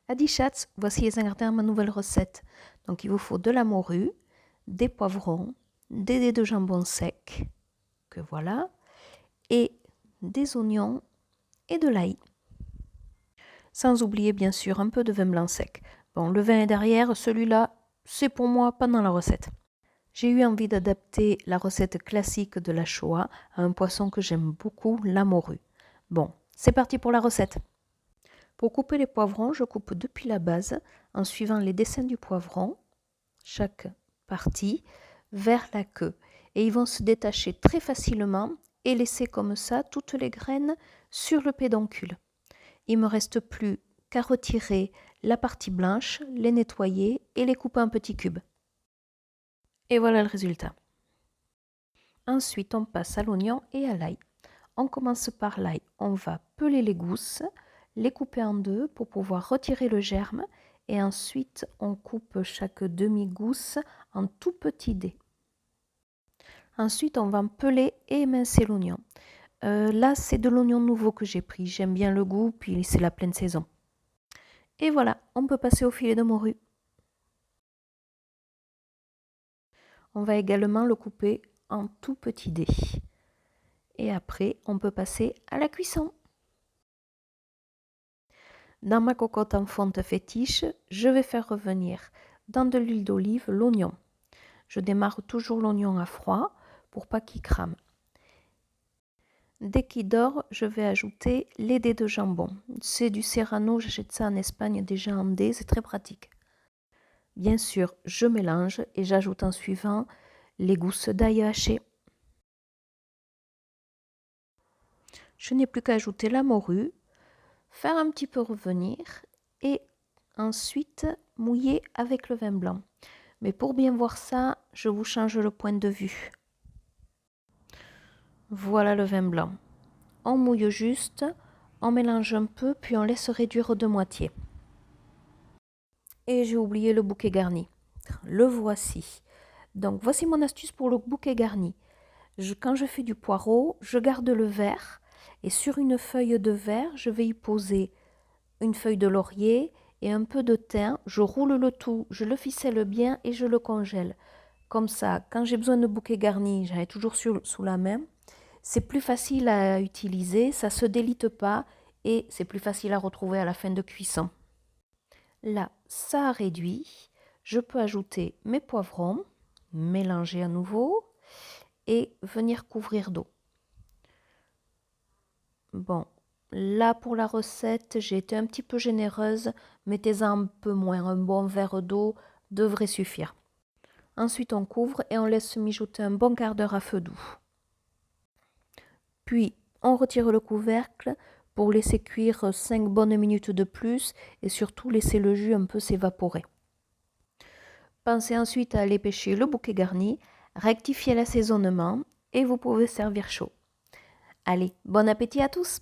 Adi Chats, voici les ingrédients de ma nouvelle recette. Donc il vous faut de la morue, des poivrons, des dés de jambon sec, que voilà, et des oignons et de l'ail. Sans oublier bien sûr un peu de vin blanc sec. Bon, le vin est derrière, celui-là, c'est pour moi pendant la recette. J'ai eu envie d'adapter la recette classique de la Shoah à un poisson que j'aime beaucoup, la morue. Bon, c'est parti pour la recette. Pour couper les poivrons, je coupe depuis la base en suivant les dessins du poivron, chaque partie, vers la queue. Et ils vont se détacher très facilement et laisser comme ça toutes les graines sur le pédoncule. Il ne me reste plus qu'à retirer la partie blanche, les nettoyer et les couper en petits cubes. Et voilà le résultat. Ensuite, on passe à l'oignon et à l'ail. On commence par l'ail, on va peler les gousses, les couper en deux pour pouvoir retirer le germe et ensuite on coupe chaque demi-gousse en tout petits dés. Ensuite, on va peler et émincer l'oignon. Là, c'est de l'oignon nouveau que j'ai pris. J'aime bien le goût, puis c'est la pleine saison. Et voilà, on peut passer au filet de morue. On va également le couper en tout petits dés. Et après, on peut passer à la cuisson. Dans ma cocotte en fonte fétiche, je vais faire revenir dans de l'huile d'olive l'oignon. Je démarre toujours l'oignon à froid pour pas qu'il crame. Dès qu'il dort, je vais ajouter les dés de jambon. C'est du Serrano, j'achète ça en Espagne déjà en dés, c'est très pratique. Bien sûr, je mélange et j'ajoute en suivant les gousses d'ail haché. Je n'ai plus qu'à ajouter la morue, faire un petit peu revenir et ensuite mouiller avec le vin blanc. Mais pour bien voir ça, je vous change le point de vue. Voilà le vin blanc. On mouille juste, on mélange un peu, puis on laisse réduire de moitié. Et j'ai oublié le bouquet garni. Le voici. Donc voici mon astuce pour le bouquet garni. Quand je fais du poireau, je garde le verre et sur une feuille de verre, je vais y poser une feuille de laurier et un peu de thym. Je roule le tout, je le ficelle bien et je le congèle. Comme ça, quand j'ai besoin de bouquet garni, j'en ai toujours sous la main. C'est plus facile à utiliser, ça ne se délite pas et c'est plus facile à retrouver à la fin de cuisson. Là, ça a réduit. Je peux ajouter mes poivrons, mélanger à nouveau et venir couvrir d'eau. Bon, là pour la recette, j'ai été un petit peu généreuse. Mettez-en un peu moins, un bon verre d'eau devrait suffire. Ensuite, on couvre et on laisse mijoter un bon quart d'heure à feu doux. Puis, on retire le couvercle pour laisser cuire 5 bonnes minutes de plus et surtout laisser le jus un peu s'évaporer. Pensez ensuite à aller pêcher le bouquet garni, rectifier l'assaisonnement et vous pouvez servir chaud. Allez, bon appétit à tous!